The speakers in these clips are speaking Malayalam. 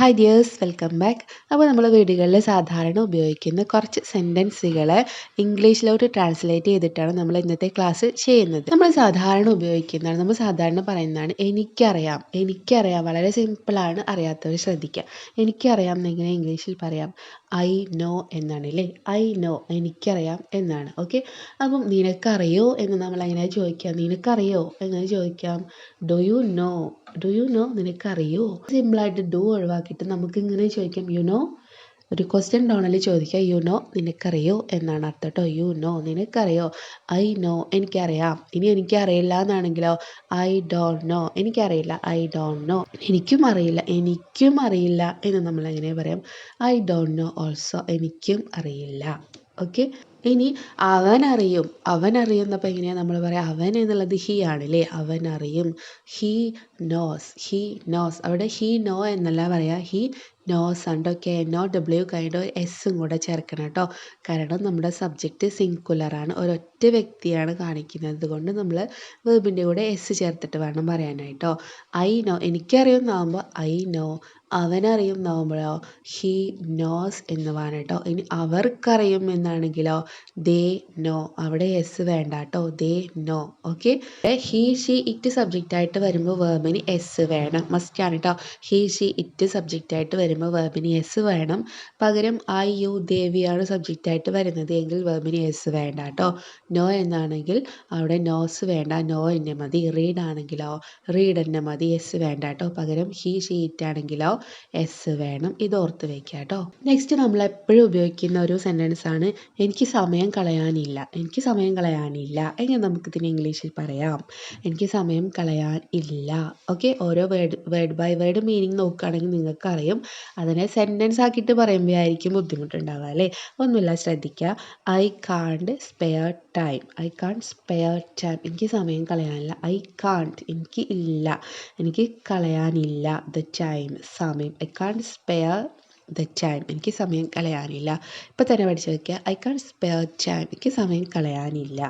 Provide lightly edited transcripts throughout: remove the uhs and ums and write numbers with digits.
Hi dears, welcome back. അപ്പോൾ നമ്മൾ വീടുകളിൽ സാധാരണ ഉപയോഗിക്കുന്ന കുറച്ച് സെൻറ്റൻസുകളെ ഇംഗ്ലീഷിലോട്ട് ട്രാൻസ്ലേറ്റ് ചെയ്തിട്ടാണ് നമ്മൾ ഇന്നത്തെ ക്ലാസ് ചെയ്യുന്നത്. നമ്മൾ സാധാരണ പറയുന്നതാണ് എനിക്കറിയാം. വളരെ സിമ്പിളാണ്, അറിയാത്തവർ ശ്രദ്ധിക്കുക. എനിക്കറിയാം എന്നെങ്ങനെ ഇംഗ്ലീഷിൽ പറയാം? ഐ നോ എന്നാണ് അല്ലേ? ഐ നോ, എനിക്കറിയാം എന്നാണ്. ഓക്കെ, അപ്പം നിനക്കറിയോ എന്ന് നമ്മൾ എങ്ങനെ ചോദിക്കാം? നിനക്കറിയോ എങ്ങനെ ചോദിക്കാം? ഡു യു നോ, നിനക്കറിയോ? സിമ്പിളായിട്ട് ഡു ഒഴിവാക്കിയിട്ട് നമുക്ക് ഇങ്ങനെ ചോദിക്കാം, യു നോ. ഒരു ക്വസ്റ്റ്യൻ ടോണിൽ ചോദിക്കുക, യു നോ, നിനക്കറിയോ എന്നാണ് അർത്ഥം കേട്ടോ. യു നോ, നിനക്കറിയോ. ഐ നോ, എനിക്കറിയാം. ഇനി എനിക്കറിയില്ല എന്നാണെങ്കിലോ, ഐ ഡോണ്ട് നോ, എനിക്കറിയില്ല. ഐ ഡോണ്ട് നോ, എനിക്കും അറിയില്ല എന്ന് നമ്മൾ എങ്ങനെ പറയാം? ഐ ഡോണ്ട് നോ ഓൾസോ, എനിക്കും അറിയില്ല. ഓക്കെ, ഇനി അവൻ അറിയുന്നപ്പോൾ എങ്ങനെയാണ് നമ്മൾ പറയാം? അവൻ എന്നുള്ളത് ഹി ആണല്ലേ, അവൻ അറിയും. ഹി നോസ്, അവിടെ ഹി നോ എന്നല്ല പറയാം, ഹി നോസ് ആണ്. KNOW കഴിഞ്ഞിട്ട് എസ്സും കൂടെ ചേർക്കണം കേട്ടോ. കാരണം നമ്മുടെ സബ്ജക്റ്റ് സിംഗുലറാണ്, ഒരൊറ്റ വ്യക്തിയാണ് കാണിക്കുന്നത് കൊണ്ട് നമ്മൾ വേർബിൻ്റെ കൂടെ എസ് ചേർത്തിട്ട് വേണം പറയാനായിട്ടോ. ഐ നോ, എനിക്കറിയുന്നാകുമ്പോൾ ഐ നോ, അവനറിയുന്നാകുമ്പോഴോ ഹി നോസ് എന്ന് വേണം കേട്ടോ. ഇനി അവർക്കറിയും എന്നാണെങ്കിലോ ദേ നോ, അവിടെ എസ് വേണ്ട കേട്ടോ, they know. Okay, he she it സബ്ജക്റ്റായിട്ട് വരുമ്പോൾ വേർബിന് എസ് വേണം, മസ്റ്റ് ആണ് കേട്ടോ. ഹി ഷി ഇറ്റ് സബ്ജക്റ്റായിട്ട് വരുമ്പോൾ വേർബിന് എസ് വേണം. പകരം ഐ യു ദേവിയാണ് സബ്ജക്റ്റായിട്ട് വരുന്നത് എങ്കിൽ വേർബിന് എസ് വേണ്ട കേട്ടോ. നോ എന്നാണെങ്കിൽ അവിടെ നോസ് വേണ്ട, നോ എന്നെ മതി. റീഡ് ആണെങ്കിലോ റീഡ് എന്നെ മതി, എസ് വേണ്ട കേട്ടോ. പകരം ഹി ഷി ഇറ്റ് ആണെങ്കിലോ എസ് വേണം. ഇത് ഓർത്ത് വയ്ക്കുക കേട്ടോ. നെക്സ്റ്റ് നമ്മൾ എപ്പോഴും ഉപയോഗിക്കുന്ന ഒരു സെൻറ്റൻസ് ആണ്, എനിക്ക് സമയം കളയാനില്ല. എങ്ങനെ നമുക്കിതിന് ഇംഗ്ലീഷിൽ പറയാം? എനിക്ക് സമയം കളയാൻ ഇല്ല. ഓക്കെ, ഓരോ വേർഡ് ബൈ വേർഡ് മീനിങ് നോക്കുകയാണെങ്കിൽ നിങ്ങൾക്കറിയും. അതിനെ സെൻറ്റൻസ് ആക്കിയിട്ട് പറയുമ്പോഴായിരിക്കും ബുദ്ധിമുട്ടുണ്ടാവുക അല്ലേ? ഒന്നുമില്ല, ശ്രദ്ധിക്കുക. I can't spare time. എനിക്ക് സമയം കളയാനില്ല. എനിക്ക് കളയാനില്ല ദ ടൈം, സമയം. I can't spare the time, എനിക്ക് സമയം കളയാനില്ല. ഇപ്പം തന്നെ പഠിച്ചു വയ്ക്കുക, ഐ കാൺ സ്പെയർ ടൈം, എനിക്ക് സമയം കളയാനില്ല.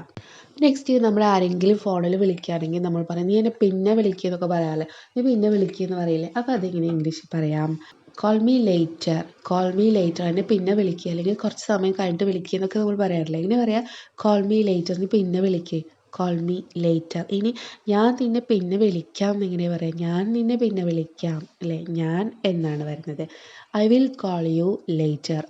നെക്സ്റ്റ്, നമ്മൾ ആരെങ്കിലും ഫോണിൽ വിളിക്കുകയാണെങ്കിൽ നമ്മൾ പറയും, നീ എന്നെ പിന്നെ വിളിക്കുക എന്നൊക്കെ പറയാമല്ലോ. നീ പിന്നെ വിളിക്കുക എന്ന് പറയില്ലേ? അപ്പോൾ അതെങ്ങനെ ഇംഗ്ലീഷിൽ പറയാം? കോൾ മീ ലേറ്റർ, എന്നെ പിന്നെ വിളിക്കുക, അല്ലെങ്കിൽ കുറച്ച് സമയം കഴിഞ്ഞിട്ട് വിളിക്കുക എന്നൊക്കെ നമ്മൾ പറയാറില്ലേ? എങ്ങനെ പറയാം? കോൾ മീ ലേറ്റർ, നീ പിന്നെ വിളിക്കുക, കോൾ മീ ലേറ്റർ. ഇനി ഞാൻ നിന്നെ പിന്നെ വിളിക്കാം എന്നെങ്ങനെ പറയാം? ഞാൻ നിന്നെ പിന്നെ വിളിക്കാം അല്ലേ, ഞാൻ എന്നാണ് വരുന്നത്. I will call you later,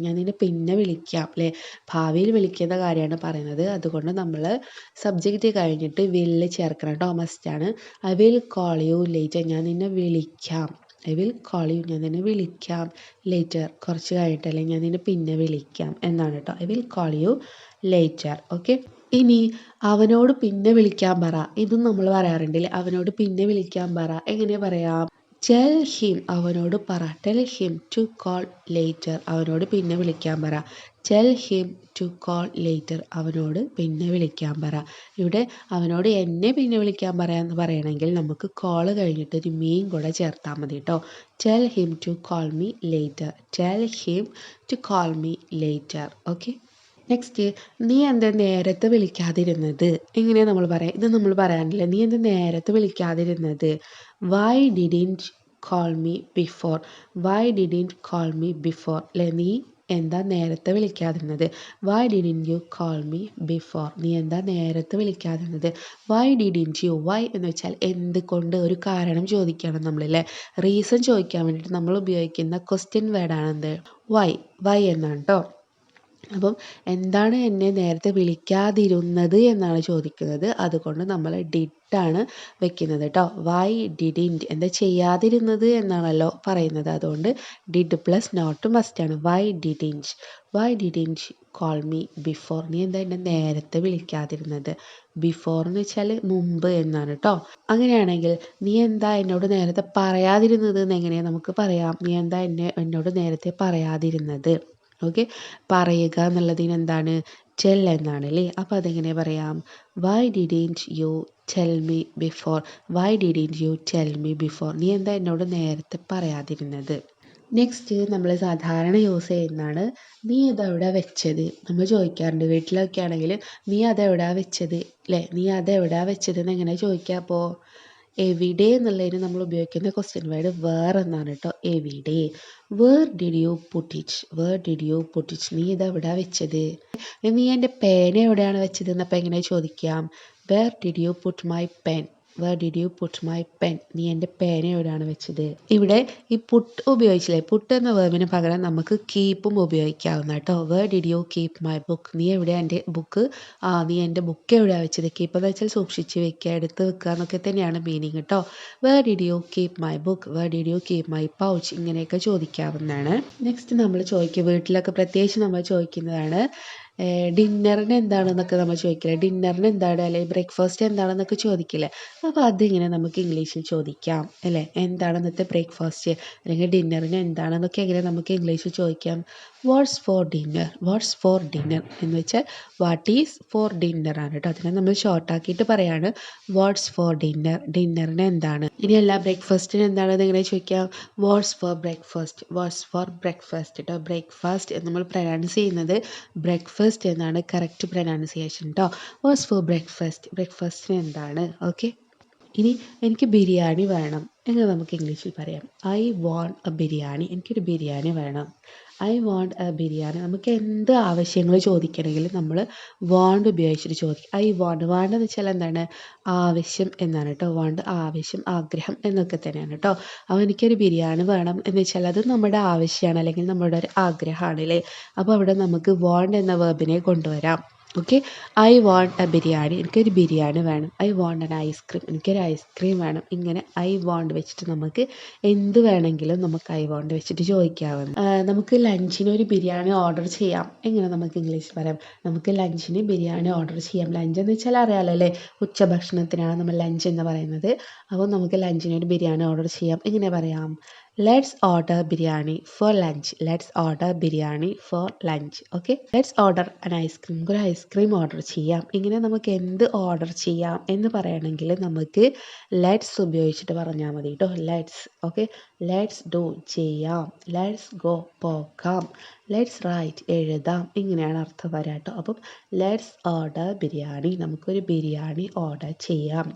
ഞാൻ നിന്നെ പിന്നെ വിളിക്കാം അല്ലേ. ഭാവിയിൽ വിളിക്കുന്ന കാര്യമാണ് പറയുന്നത്, അതുകൊണ്ട് നമ്മൾ സബ്ജക്റ്റ് കഴിഞ്ഞിട്ട് വില്ല് ചേർക്കണം കേട്ടോ, മസ്റ്റാണ്. I will call you later, ഞാൻ നിന്നെ വിളിക്കാം. ഞാൻ നിന്നെ വിളിക്കാം ലേറ്റർ, കുറച്ച് കഴിഞ്ഞിട്ടല്ലേ, ഞാൻ നിന്നെ പിന്നെ വിളിക്കാം എന്നാണ് കേട്ടോ. I will call you later. Okay, ഇനി അവനോട് പിന്നെ വിളിക്കാൻ പറ, ഇതും നമ്മൾ പറയാറുണ്ടല്ലേ. അവനോട് പിന്നെ വിളിക്കാൻ പറ, എങ്ങനെ പറയാം? ടെൽ ഹിം, അവനോട് പറ. Tell him to call later, അവനോട് പിന്നെ വിളിക്കാൻ പറ. Tell him to call later, അവനോട് പിന്നെ വിളിക്കാൻ പറ. ഇവിടെ അവനോട് എന്നെ പിന്നെ വിളിക്കാൻ പറയാമെന്ന് പറയണമെങ്കിൽ നമുക്ക് കോൾ കഴിഞ്ഞിട്ട് ഒരു മീൻ കൂടെ ചേർത്താൽ മതി കേട്ടോ. Tell him to call me later. Okay, next, നീ എന്താ നേരത്തെ വിളിക്കാതിരുന്നത്? എങ്ങനെയാണ് നമ്മൾ പറയാം? ഇത് നമ്മൾ പറയാനില്ല, നീ എന്താ നേരത്തെ വിളിക്കാതിരുന്നത്? Why didn't call me before അല്ലേ? നീ എന്താ നേരത്തെ വിളിക്കാതിരുന്നത്? Why didn't you call me before, നീ എന്താ നേരത്തെ വിളിക്കാതിരുന്നത്? വൈ ഡിഡിൻറ്റ് യു, വൈ എന്ന് വെച്ചാൽ എന്തുകൊണ്ട്, ഒരു കാരണം ചോദിക്കണം നമ്മളല്ലേ. റീസൺ ചോദിക്കാൻ വേണ്ടിയിട്ട് നമ്മൾ ഉപയോഗിക്കുന്ന ക്വസ്റ്റ്യൻ വേർഡാണ് എന്ത്? വൈ എന്നാണ് കേട്ടോ. അപ്പം എന്താണ് എന്നെ നേരത്തെ വിളിക്കാതിരുന്നത് എന്നാണ് ചോദിക്കുന്നത്, അതുകൊണ്ട് നമ്മൾ ഡിഡാണ് വെക്കുന്നത് കേട്ടോ. വൈ ഡിഡിൻറ്റ്, എന്താ ചെയ്യാതിരുന്നത് എന്നാണല്ലോ പറയുന്നത്, അതുകൊണ്ട് ഡിഡ് പ്ലസ് നോട്ട് മസ്റ്റാണ്. Y didn't call me before, നീ എന്താ എന്നെ നേരത്തെ വിളിക്കാതിരുന്നത്? ബിഫോർ എന്ന് വെച്ചാൽ മുമ്പ് എന്നാണ് കേട്ടോ. അങ്ങനെയാണെങ്കിൽ നീ എന്താ എന്നോട് നേരത്തെ പറയാതിരുന്നത് എന്ന് എങ്ങനെയാണ് നമുക്ക് പറയാം? നീ എന്താ എന്നോട് നേരത്തെ പറയാതിരുന്നത്? ഓക്കെ, പറയുക എന്നുള്ളതിന് എന്താണ്? ടെൽ എന്നാണ് അല്ലേ. അപ്പോൾ അതെങ്ങനെ പറയാം? Y didn't you tell me before, നീ എന്താ എന്നോട് നേരത്തെ പറയാതിരുന്നത്? നെക്സ്റ്റ്, നമ്മൾ സാധാരണ യൂസ് ചെയ്യുന്നതാണ് നീ അതെവിടെ വെച്ചത്. നമ്മൾ ചോദിക്കാറുണ്ട് വീട്ടിലൊക്കെ ആണെങ്കിൽ, നീ അതെവിടാ വെച്ചത് അല്ലേ? നീ അതെവിടാ വെച്ചത് എന്ന് എങ്ങനെ ചോദിക്കുക? അപ്പോൾ എവിടെ എന്നുള്ളതിന് നമ്മൾ ഉപയോഗിക്കുന്ന ക്വസ്റ്റ്യൻ വേർഡ് വേർ എന്നാണ് കേട്ടോ. എവിടെ. Where did you put it, where did you put it, നീ ഇത് എവിടെയാണ് വെച്ചത്. നീ എൻ്റെ പേന എവിടെയാണ് വെച്ചത് എന്നപ്പോൾ എങ്ങനെ ചോദിക്കാം. Where did you put my pen, where did you put my pen, നീ എൻ്റെ പേന എവിടെയാണ് വെച്ചത്. ഇവിടെ ഈ പുട്ട് ഉപയോഗിച്ചില്ലേ, പുട്ട് എന്ന വേർബിന് പകരം നമുക്ക് കീപ്പും ഉപയോഗിക്കാവുന്ന കേട്ടോ. Where did you keep my book, നീ എവിടെയാണ് എൻ്റെ ബുക്ക്, നീ എൻ്റെ ബുക്ക് എവിടെയാണ് വെച്ചത്. കീപ്പ് എന്ന് വെച്ചാൽ സൂക്ഷിച്ച് വെക്കുക, എടുത്ത് വെക്കുക എന്നൊക്കെ തന്നെയാണ് മീനിങ് കേട്ടോ. Where did you keep my book, where did you keep my pouch, ഇങ്ങനെയൊക്കെ ചോദിക്കാവുന്നതാണ്. നെക്സ്റ്റ് നമ്മൾ ചോദിക്കുക, വീട്ടിലൊക്കെ പ്രത്യേകിച്ച് നമ്മൾ ചോദിക്കുന്നതാണ് ഡിന്നറിന് എന്താണെന്നൊക്കെ നമ്മൾ ചോദിക്കില്ലേ. ഡിന്നറിന് എന്താണ്, അല്ലെങ്കിൽ ബ്രേക്ക്ഫാസ്റ്റ് എന്താണെന്നൊക്കെ ചോദിക്കില്ലേ. അപ്പോൾ അതിങ്ങനെ നമുക്ക് ഇംഗ്ലീഷിൽ ചോദിക്കാം അല്ലേ. എന്താണ് ഇന്നത്തെ ബ്രേക്ക്ഫാസ്റ്റ് അല്ലെങ്കിൽ ഡിന്നറിന് എന്താണെന്നൊക്കെ എങ്ങനെ നമുക്ക് ഇംഗ്ലീഷിൽ ചോദിക്കാം. What's for dinner, what's for dinner എന്ന് വെച്ചാൽ വാട്ട് ഈസ് ഫോർ ഡിന്നർ ആണ് കേട്ടോ. അതിനെ നമ്മൾ ഷോർട്ടാക്കിയിട്ട് പറയാണ് വാട്ട്സ് ഫോർ ഡിന്നർ, ഡിന്നറിന് എന്താണ്. ഇനി അല്ല ബ്രേക്ക്ഫാസ്റ്റിന് എന്താണെന്ന് എങ്ങനെ ചോദിക്കാം. What's for breakfast, what's for breakfast കേട്ടോ. ബ്രേക്ക്ഫാസ്റ്റ് എന്ന് നമ്മൾ പ്രൊനൗൺസ് ചെയ്യുന്നത് ബ്രേക്ക്ഫാസ്റ്റ് എന്നാണ് കറക്റ്റ് പ്രൊനൗൺസിയേഷൻ കേട്ടോ. വാട്ട്സ് ഫോർ ബ്രേക്ക്ഫാസ്റ്റ്, ബ്രേക്ക്ഫാസ്റ്റിന് എന്താണ്. ഓക്കെ. ഇനി എനിക്ക് ബിരിയാണി വേണം എന്ന് നമുക്ക് ഇംഗ്ലീഷിൽ പറയാം. ഐ വാണ്ട് എ ബിരിയാണി, എനിക്കൊരു ബിരിയാണി വേണം. I want A biryani. നമുക്ക് എന്ത് ആവശ്യങ്ങൾ ചോദിക്കണമെങ്കിലും നമ്മൾ വാണ്ട് ഉപയോഗിച്ചിട്ട് ചോദിക്കും. ഐ വാണ്ട്, വാണ്ട് എന്ന് വെച്ചാൽ എന്താണ്, ആവശ്യം എന്നാണ് കേട്ടോ. വാണ്ട് ആവശ്യം, ആഗ്രഹം എന്നൊക്കെ തന്നെയാണ് കേട്ടോ. അപ്പോൾ എനിക്കൊരു ബിരിയാണി വേണം എന്ന് വെച്ചാൽ അത് നമ്മുടെ ആവശ്യമാണ് അല്ലെങ്കിൽ നമ്മുടെ ഒരു ആഗ്രഹമാണ് അല്ലേ. അപ്പോൾ അവിടെ നമുക്ക് വാണ്ട് എന്ന വേർബിനെ കൊണ്ടുവരാം. Okay. I want A biryani, എനിക്കൊരു ബിരിയാണി വേണം. ഐ വാണ്ട് എൻ ഐസ്ക്രീം, എനിക്കൊരു ഐസ്ക്രീം വേണം. ഇങ്ങനെ ഐ വാണ്ട് വെച്ചിട്ട് നമുക്ക് എന്ത് വേണമെങ്കിലും നമുക്ക് ഐ വാണ്ട് വെച്ചിട്ട് ചോദിക്കാവുന്ന. നമുക്ക് ലഞ്ചിന് ഒരു ബിരിയാണി ഓർഡർ ചെയ്യാം, എങ്ങനെ നമുക്ക് ഇംഗ്ലീഷിൽ പറയാം. നമുക്ക് ലഞ്ചിന് ബിരിയാണി ഓർഡർ ചെയ്യാം. ലഞ്ച് എന്ന് വെച്ചാൽ അറിയാമല്ലോ അല്ലേ, ഉച്ചഭക്ഷണത്തിനാണ് നമ്മൾ ലഞ്ച് എന്ന് പറയുന്നത്. അപ്പോൾ നമുക്ക് ലഞ്ചിന് ഒരു ബിരിയാണി ഓർഡർ ചെയ്യാം, എങ്ങനെ പറയാം. Let's order biryani for lunch, let's order biryani for lunch. Okay. Let's order അൻ ഐസ്ക്രീം, ഒരു ഐസ്ക്രീം ഓർഡർ ചെയ്യാം. ഇങ്ങനെ നമുക്ക് എന്ത് ഓർഡർ ചെയ്യാം എന്ന് പറയണമെങ്കിൽ നമുക്ക് ലെറ്റ്സ് ഉപയോഗിച്ചിട്ട് പറഞ്ഞാൽ മതി കേട്ടോ. ലെറ്റ്സ്. ഓക്കെ. ലെറ്റ്സ് ഡു ചെയ്യാം, ലെറ്റ്സ് ഗോ പോകാം, ലെറ്റ്സ് റൈറ്റ് എഴുതാം, ഇങ്ങനെയാണ് അർത്ഥം വരാം കേട്ടോ. അപ്പം ലെറ്റ്സ് ഓർഡർ ബിരിയാണി, നമുക്കൊരു ബിരിയാണി ഓർഡർ ചെയ്യാം.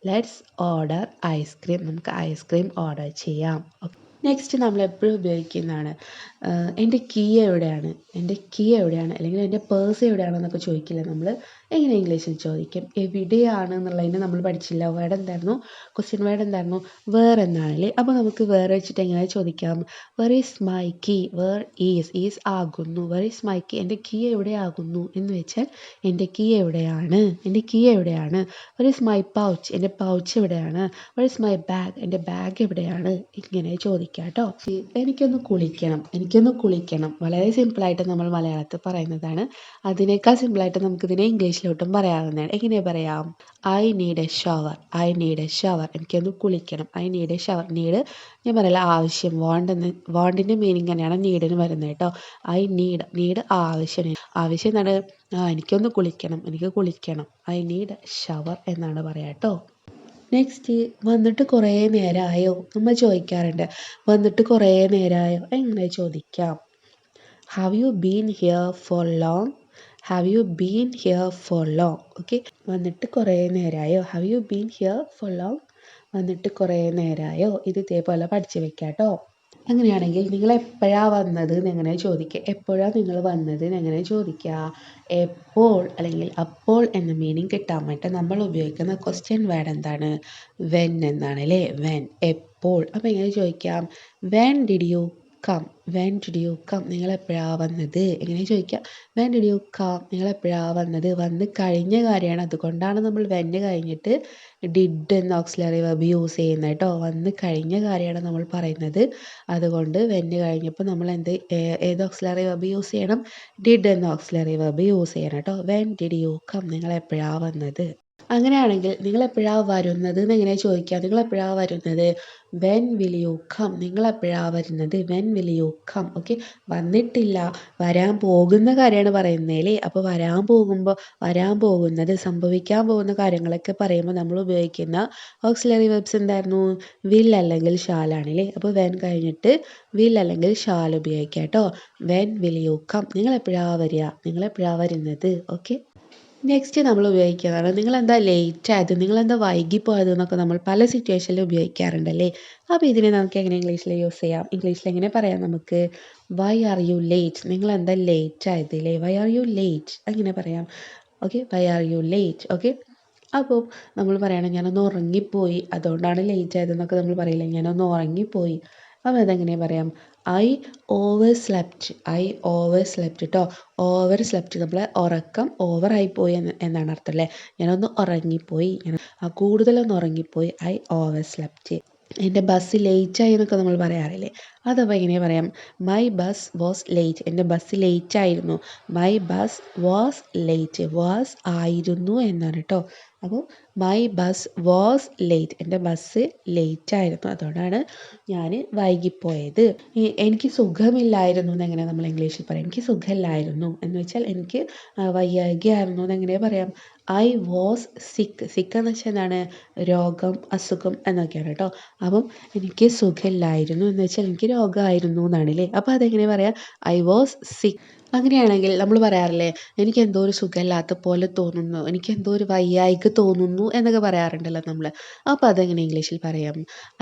ലെറ്റ്സ് ഓർഡർ ഐസ്ക്രീം, നമുക്ക് ഐസ്ക്രീം ഓർഡർ ചെയ്യാം. നെക്സ്റ്റ് നമ്മൾ എപ്പോഴും ഉപയോഗിക്കുന്നതാണ് എൻ്റെ കീ എവിടെയാണ്, എൻ്റെ കീ എവിടെയാണ്, അല്ലെങ്കിൽ എൻ്റെ പേഴ്സ് എവിടെയാണെന്നൊക്കെ ചോദിക്കില്ല നമ്മൾ. എങ്ങനെ ഇംഗ്ലീഷിൽ ചോദിക്കും. എവിടെയാണ് എന്നുള്ളതിന് നമ്മൾ പഠിച്ചില്ല. വേർഡ് എന്തായിരുന്നു, ക്വസ്റ്റ്യൻ വേർഡ് എന്തായിരുന്നു, വേർ എന്നാണല്ലേ. അപ്പോൾ നമുക്ക് വേർ വെച്ചിട്ട് എങ്ങനെ ചോദിക്കാം. Where is my key, where is ആകുന്നു, വെർ ഈസ് മൈ കീ, എൻ്റെ കീ എവിടെയാകുന്നു എന്ന് വെച്ചാൽ എൻ്റെ കീ എവിടെയാണ്, എൻ്റെ കീ എവിടെയാണ്. വെർ ഈസ് മൈ പൗച്ച്, എൻ്റെ പൗച്ച് എവിടെയാണ്. വെർ ഈസ് മൈ ബാഗ്, എൻ്റെ ബാഗ് എവിടെയാണ്. ഇങ്ങനെ ചോദിക്കാം കേട്ടോ. എനിക്കൊന്ന് കുളിക്കണം വളരെ സിമ്പിളായിട്ട് നമ്മൾ മലയാളത്തിൽ പറയുന്നതാണ്. അതിനേക്കാൾ സിമ്പിളായിട്ട് നമുക്കിതിനെ ഇംഗ്ലീഷിലോട്ടും പറയാവുന്നതാണ്. എങ്ങനെ പറയാം. I need A shower, I need A shower, എനിക്കൊന്ന് കുളിക്കണം. I need A shower. Need ഞാൻ പറയില്ല ആവശ്യം, വാണ്ടിൻ്റെ മീനിങ് തന്നെയാണ് നീഡിന് വരുന്നത് കേട്ടോ. ഐ നീഡ് ആവശ്യം, ആവശ്യം എന്താണ്, എനിക്കൊന്ന് കുളിക്കണം, എനിക്ക് കുളിക്കണം. ഐ നീഡ് ഷവർ എന്നാണ് പറയാം കേട്ടോ. നെക്സ്റ്റ് വന്നിട്ട് കുറേ നേരമായോ നമ്മൾ ചോദിക്കാറുണ്ട്. വന്നിട്ട് കുറേ നേരമായോ എങ്ങനെ ചോദിക്കാം. Have you been here for long, have you been here for long. Okay. വന്നിട്ട് കുറേ നേരമായോ, have you been here for long, വന്നിട്ട് കുറേ നേരമായോ. ഇത് ഇതേപോലെ പഠിച്ചു വെക്കാം കേട്ടോ. അങ്ങനെയാണെങ്കിൽ നിങ്ങൾ എപ്പോഴാണ് വന്നത് എന്നെങ്ങനെ ചോദിക്കുക. എപ്പോഴാണ് നിങ്ങൾ വന്നത് എന്നെങ്ങനെ ചോദിക്കുക. എപ്പോൾ അല്ലെങ്കിൽ അപ്പോൾ എന്ന മീനിങ് കിട്ടാൻ വേണ്ടി നമ്മൾ ഉപയോഗിക്കുന്ന ക്വസ്റ്റ്യൻ വേർഡ് എന്താണ്, വെൻ എന്നാണ് അല്ലേ. വെൻ, എപ്പോൾ. അപ്പോൾ എങ്ങനെ ചോദിക്കാം. When did you come, when did you come, നിങ്ങൾ എപ്പോഴാണ് വന്നത് എങ്ങനെ ചോദിക്കാം. വെൻ ഡിഡ് യു കം, നിങ്ങൾ എപ്പോഴാണ് വന്നത്. വന്ന് കഴിഞ്ഞ കാര്യമാണ്, അതുകൊണ്ടാണ് നമ്മൾ വെന്ന് കഴിഞ്ഞിട്ട് ഡിഡ് എന്ന ഓക്സിലറി വെർബ് യൂസ് ചെയ്യുന്നത് കേട്ടോ. വന്ന് കഴിഞ്ഞ കാര്യമാണ് നമ്മൾ പറയുന്നത്, അതുകൊണ്ട് വെന്ന് കഴിഞ്ഞപ്പോൾ നമ്മൾ ഏത് ഓക്സിലറി വെർബ് യൂസ് ചെയ്യണം, ഡിഡ് എന്ന ഓക്സിലറി വെർബ് യൂസ് ചെയ്യണം കേട്ടോ. വെൻ ഡിഡ് യു കം, നിങ്ങൾ എപ്പോഴാണ് വന്നത്. അങ്ങനെയാണെങ്കിൽ നിങ്ങൾ എപ്പോഴാണ് വരുന്നത് എന്നെങ്ങനെ ചോദിക്കാം. നിങ്ങൾ എപ്പോഴാണ് വരുന്നത്. വെൻ വിൽ യു കം, നിങ്ങൾ എപ്പോഴാണ് വരുന്നത്. When will you come. Okay. വന്നിട്ടില്ല, വരാൻ പോകുന്ന കാര്യമാണ് പറയുന്നതല്ലേ. അപ്പോൾ വരാൻ പോകുന്നത്, സംഭവിക്കാൻ പോകുന്ന കാര്യങ്ങളൊക്കെ പറയുമ്പോൾ നമ്മൾ ഉപയോഗിക്കുന്ന ഓക്സിലറി വെർബ്സ് എന്തായിരുന്നു, വിൽ അല്ലെങ്കിൽ ഷാലാണല്ലേ. അപ്പോൾ വെൻ കഴിഞ്ഞിട്ട് വിൽ അല്ലെങ്കിൽ ഷാൽ ഉപയോഗിക്കാം കേട്ടോ. വെൻ വിൽ യു കം, നിങ്ങൾ എപ്പോഴാണ് വരിക, നിങ്ങൾ എപ്പോഴാണ് വരുന്നത്. ഓക്കെ. നെക്സ്റ്റ് നമ്മൾ ഉപയോഗിക്കുന്നതാണ് നിങ്ങളെന്താ ലേറ്റ് ആയത്, നിങ്ങളെന്താ വൈകിപ്പോയത് എന്നൊക്കെ നമ്മൾ പല സിറ്റുവേഷനിലും ഉപയോഗിക്കാറുണ്ടല്ലേ. അപ്പോൾ ഇതിനെ നമുക്ക് എങ്ങനെ ഇംഗ്ലീഷിൽ യൂസ് ചെയ്യാം, ഇംഗ്ലീഷിൽ എങ്ങനെ പറയാം നമുക്ക്? വൈ ആർ യു ലേറ്റ്, നിങ്ങളെന്താ ലേറ്റ് ആയത് അല്ലേ, വൈ ആർ യു ലേറ്റ് അങ്ങനെ പറയാം. Okay, why are you late. Okay, അപ്പോൾ നമ്മൾ പറയണം ഞാനൊന്ന് ഉറങ്ങിപ്പോയി അതുകൊണ്ടാണ് ലേറ്റ് ആയതെന്നൊക്കെ നമ്മൾ പറയില്ല, ഞാനൊന്ന് ഉറങ്ങിപ്പോയി. അപ്പോൾ അതെങ്ങനെ പറയാം? I over slept, I over slept കേട്ടോ. ഓവർ സ്ലെപ്റ്റ് നമ്മളെ ഉറക്കം ഓവറായിപ്പോയി എന്നാണ് അർത്ഥം അല്ലേ. ഞാനൊന്ന് ഉറങ്ങിപ്പോയി, ഞാൻ കൂടുതലൊന്ന് ഉറങ്ങിപ്പോയി, ഐ ഓവർ സ്ലെപ്റ്റ്. എൻ്റെ ബസ് ലേറ്റായി എന്നൊക്കെ നമ്മൾ പറയാറില്ലേ, അതപ്പോൾ എങ്ങനെ പറയാം? മൈ ബസ് വാസ് ലേറ്റ്, എൻ്റെ ബസ് ലേറ്റ് ആയിരുന്നു. My bus was late, was ആയിരുന്നു എന്നാണ് കേട്ടോ. അപ്പോൾ മൈ ബസ് വാസ് ലേറ്റ്, എൻ്റെ ബസ് ലേറ്റ് ആയിരുന്നു, അതുകൊണ്ടാണ് ഞാൻ വൈകിപ്പോയത്. എനിക്ക് സുഖമില്ലായിരുന്നു എന്നെങ്ങനെ നമ്മൾ ഇംഗ്ലീഷിൽ പറയാം? എനിക്ക് സുഖമില്ലായിരുന്നു എന്ന് വെച്ചാൽ എനിക്ക് വയ്യായ്കയായിരുന്നു എന്നെങ്ങനെ പറയാം? ഐ വാസ് സിക്ക്. സിക്ക് എന്ന് വെച്ചാൽ എന്താണ്? രോഗം, അസുഖം എന്നൊക്കെയാണ് കേട്ടോ. അപ്പം എനിക്ക് സുഖമില്ലായിരുന്നു എന്ന് വെച്ചാൽ എനിക്ക് രോഗമായിരുന്നു എന്നാണ് അല്ലേ. അപ്പോൾ അതെങ്ങനെ പറയാം? ഐ വാസ് സിക്ക്. അങ്ങനെയാണെങ്കിൽ നമ്മൾ പറയാറില്ലേ, എനിക്ക് എന്തോ ഒരു സുഖമില്ലാത്ത പോലെ തോന്നുന്നു, എനിക്ക് എന്തോ ഒരു വയ്യായ്ക തോന്നുന്നു എന്നൊക്കെ പറയാറുണ്ടല്ലോ നമ്മൾ. അപ്പോൾ അതെങ്ങനെ ഇംഗ്ലീഷിൽ പറയാം?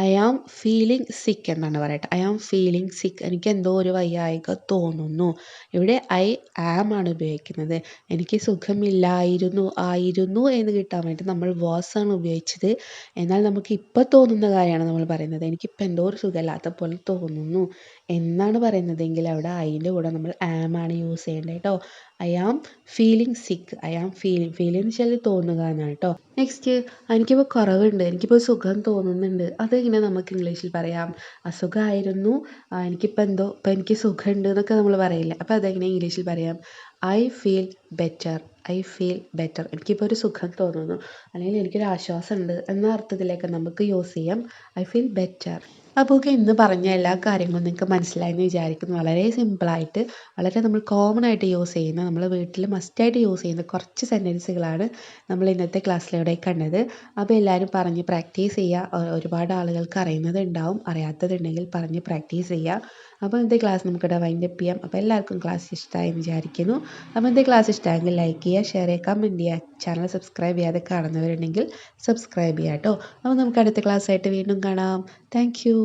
ഐ ആം ഫീലിംഗ് സിക്ക് എന്നാണ് പറയട്ടെ. ഐ ആം ഫീലിംഗ് സിക്ക്, എനിക്ക് എന്തോ ഒരു വയ്യായ്ക തോന്നുന്നു. ഇവിടെ ഐ ആം ആണ് ഉപയോഗിക്കുന്നത്. എനിക്ക് സുഖമില്ലായിരുന്നു, ആയിരുന്നു എന്ന് കിട്ടാൻ വേണ്ടി നമ്മൾ വാസ് ആണ് ഉപയോഗിച്ചത്. എന്നാൽ നമുക്ക് ഇപ്പോൾ തോന്നുന്ന കാര്യമാണ് നമ്മൾ പറയുന്നത്. എനിക്കിപ്പോൾ എന്തോ ഒരു സുഖമില്ലാത്ത പോലെ തോന്നുന്നു എന്നാണ് പറയുന്നതെങ്കിൽ അവിടെ അതിൻ്റെ കൂടെ നമ്മൾ ആം ആണ് യൂസ് ചെയ്യേണ്ടത് കേട്ടോ. I am feeling sick, I am feeling, feeling എന്ന് വെച്ചാൽ തോന്നുക എന്നാണ് കേട്ടോ. നെക്സ്റ്റ്, എനിക്കിപ്പോൾ കുറവുണ്ട്, എനിക്കിപ്പോൾ സുഖം തോന്നുന്നുണ്ട്, അതെങ്ങനെ നമുക്ക് ഇംഗ്ലീഷിൽ പറയാം? അസുഖമായിരുന്നു, എനിക്കിപ്പോൾ എന്തോ ഇപ്പം എനിക്ക് സുഖമുണ്ട് എന്നൊക്കെ നമ്മൾ പറയില്ല. അപ്പോൾ അതെങ്ങനെ ഇംഗ്ലീഷിൽ പറയാം? I feel better, I feel better, എനിക്കിപ്പോൾ ഒരു സുഖം തോന്നുന്നു അല്ലെങ്കിൽ എനിക്കൊരു ആശ്വാസമുണ്ട് എന്ന അർത്ഥത്തിലേക്ക് നമുക്ക് യൂസ് ചെയ്യാം ഐ ഫീൽ ബെറ്റർ. അപ്പോൾ ഇന്ന് പറഞ്ഞ എല്ലാ കാര്യങ്ങളും നിങ്ങൾക്ക് മനസ്സിലായെന്ന് വിചാരിക്കുന്നു. വളരെ സിമ്പിളായിട്ട്, വളരെ നമ്മൾ കോമൺ ആയിട്ട് യൂസ് ചെയ്യുന്ന, നമ്മൾ വീട്ടിൽ മസ്റ്റായിട്ട് യൂസ് ചെയ്യുന്ന കുറച്ച് സെൻറ്റൻസുകളാണ് നമ്മൾ ഇന്നത്തെ ക്ലാസ്സിലൂടെ കണ്ടത്. അപ്പോൾ എല്ലാവരും പറഞ്ഞ് പ്രാക്ടീസ് ചെയ്യുക. ഒരുപാട് ആളുകൾക്ക് അറിയുന്നതുണ്ടാവും, അറിയാത്തതുണ്ടെങ്കിൽ പറഞ്ഞ് പ്രാക്ടീസ് ചെയ്യുക. അപ്പോൾ ഇന്നത്തെ ക്ലാസ് നമുക്കിവിടെ വൈൻഡപ്പ് ചെയ്യാം. അപ്പോൾ എല്ലാവർക്കും ക്ലാസ് ഇഷ്ടമായി വിചാരിക്കുന്നു. അപ്പോൾ ഇന്നത്തെ ക്ലാസ് ഇഷ്ടമായെങ്കിൽ ലൈക്ക് ചെയ്യുക, ഷെയർ ചെയ്യുക, കമൻറ്റ് ചെയ്യുക. ചാനൽ സബ്സ്ക്രൈബ് ചെയ്യാതെ കാണുന്നവരുണ്ടെങ്കിൽ സബ്സ്ക്രൈബ് ചെയ്യുക കേട്ടോ. അപ്പോൾ നമുക്ക് അടുത്ത ക്ലാസ്സായിട്ട് വീണ്ടും കാണാം. Thank you.